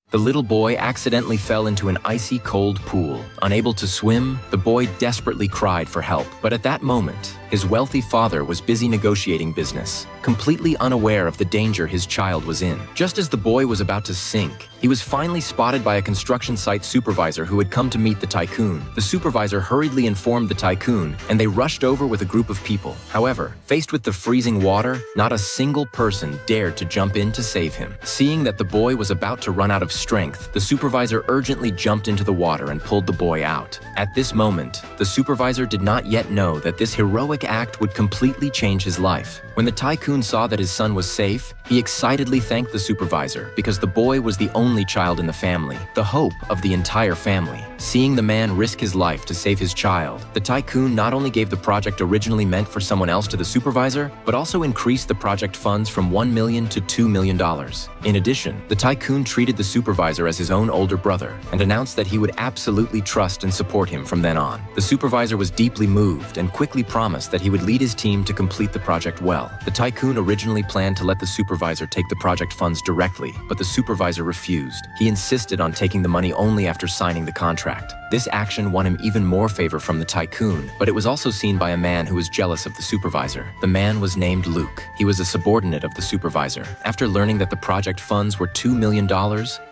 The little boy accidentally fell into an icy cold pool. Unable to swim, the boy desperately cried for help. But at that moment, his wealthy father was busy negotiating business, completely unaware of the danger his child was in. Just as the boy was about to sink, he was finally spotted by a construction site supervisor who had come to meet the tycoon. The supervisor hurriedly informed the tycoon, and they rushed over with a group of people. However, faced with the freezing water, not a single person dared to jump in to save him. Seeing that the boy was about to run out of strength, the supervisor urgently jumped into the water and pulled the boy out. At this moment, the supervisor did not yet know that this heroic act would completely change his life. When the tycoon saw that his son was safe, he excitedly thanked the supervisor because the boy was the only child in the family, the hope of the entire family. Seeing the man risk his life to save his child, the tycoon not only gave the project originally meant for someone else to the supervisor, but also increased the project funds from $1 million to $2 million. In addition, the tycoon treated the supervisor as his own older brother and announced that he would absolutely trust and support him from then on. The supervisor was deeply moved and quickly promised that he would lead his team to complete the project well. The tycoon originally planned to let the supervisor take the project funds directly, but the supervisor refused. He insisted on taking the money only after signing the contract. This action won him even more favor from the tycoon, but it was also seen by a man who was jealous of the supervisor. The man was named Luke. He was a subordinate of the supervisor. After learning that the project funds were $2 million,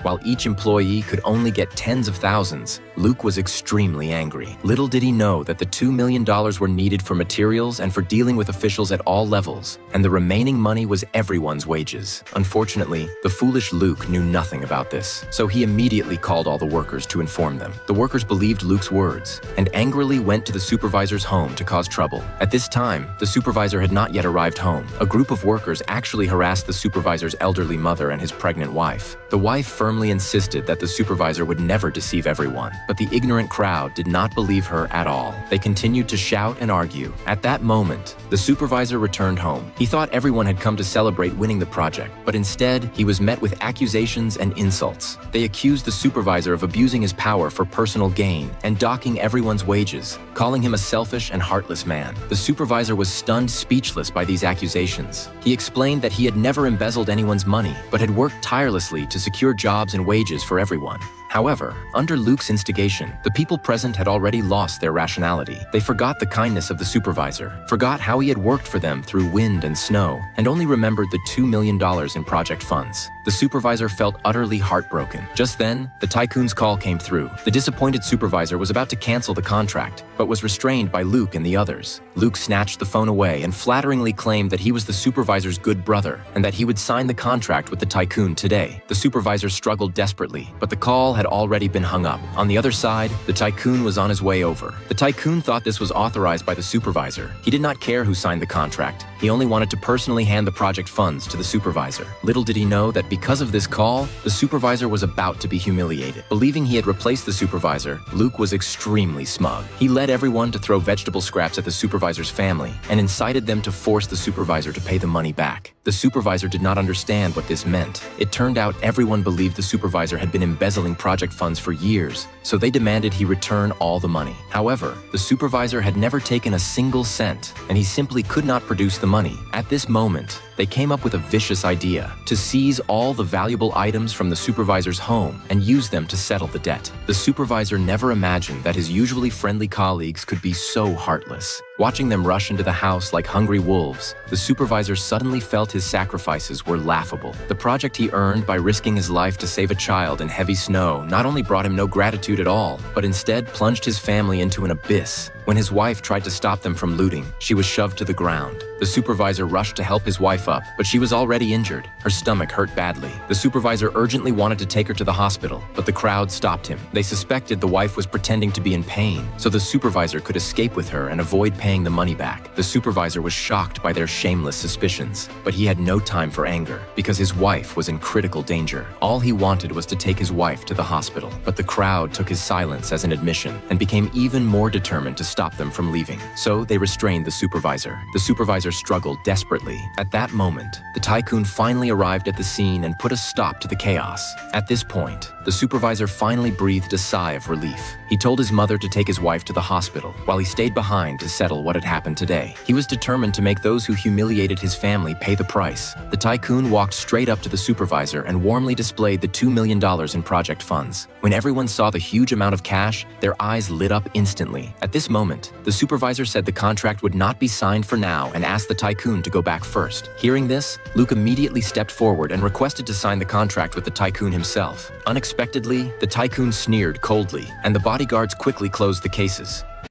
while each employee could only get tens of thousands, Luke was extremely angry. Little did he know that the $2 million were needed for materials and for dealing with officials at all levels, and the remaining money was everyone's wages. Unfortunately, the foolish Luke knew nothing about this, so he immediately called all the workers to inform them. The workers believed Luke's words and angrily went to the supervisor's home to cause trouble. At this time, the supervisor had not yet arrived home. A group of workers actually harassed the supervisor's elderly mother and his pregnant wife. The wife firmly insisted that the supervisor would never deceive everyone, but the ignorant crowd did not believe her at all. They continued to shout and argue. At that moment, the supervisor returned home. He thought everyone had come to celebrate winning the project, but instead, he was met with accusations and insults. They accused the supervisor of abusing his power for personal gain and docking everyone's wages, calling him a selfish and heartless man. The supervisor was stunned speechless by these accusations. He explained that he had never embezzled anyone's money, but had worked tirelessly to secure jobs and wages for everyone. However, under Luke's instigation, the people present had already lost their rationality. They forgot the kindness of the supervisor, forgot how he had worked for them through wind and snow, and only remembered the $2 million in project funds. The supervisor felt utterly heartbroken. Just then, the tycoon's call came through. The disappointed supervisor was about to cancel the contract, but was restrained by Luke and the others. Luke snatched the phone away and flatteringly claimed that he was the supervisor's good brother and that he would sign the contract with the tycoon today. The supervisor struggled desperately, but the call had already been hung up. On the other side, the tycoon was on his way over. The tycoon thought this was authorized by the supervisor. He did not care who signed the contract. He only wanted to personally hand the project funds to the supervisor. Little did he know that because of this call, the supervisor was about to be humiliated. Believing he had replaced the supervisor, Luke was extremely smug. He led everyone to throw vegetable scraps at the supervisor's family and incited them to force the supervisor to pay the money back. The supervisor did not understand what this meant. It turned out everyone believed the supervisor had been embezzling project funds for years, so they demanded he return all the money. However, the supervisor had never taken a single cent, and he simply could not produce the money. At this moment, they came up with a vicious idea to seize all the valuable items from the supervisor's home and use them to settle the debt. The supervisor never imagined that his usually friendly colleagues could be so heartless. Watching them rush into the house like hungry wolves, the supervisor suddenly felt his sacrifices were laughable. The project he earned by risking his life to save a child in heavy snow not only brought him no gratitude at all, but instead plunged his family into an abyss. When his wife tried to stop them from looting, she was shoved to the ground. The supervisor rushed to help his wife up, but she was already injured. Her stomach hurt badly. The supervisor urgently wanted to take her to the hospital, but the crowd stopped him. They suspected the wife was pretending to be in pain, so the supervisor could escape with her and avoid paying the money back. The supervisor was shocked by their shameless suspicions, but he had no time for anger because his wife was in critical danger. All he wanted was to take his wife to the hospital, but the crowd took his silence as an admission and became even more determined to stop them from leaving. So they restrained the supervisor. The supervisor struggled desperately. At that moment, the tycoon finally arrived at the scene and put a stop to the chaos. At this point, the supervisor finally breathed a sigh of relief. He told his mother to take his wife to the hospital, while he stayed behind to settle what had happened today. He was determined to make those who humiliated his family pay the price. The tycoon walked straight up to the supervisor and warmly displayed the $2 million in project funds. When everyone saw the huge amount of cash, their eyes lit up instantly. At this moment, the supervisor said the contract would not be signed for now and asked the tycoon to go back first. Hearing this, Luke immediately stepped forward and requested to sign the contract with the tycoon himself. Unexpectedly, the tycoon sneered coldly, and the bodyguards quickly closed the cases.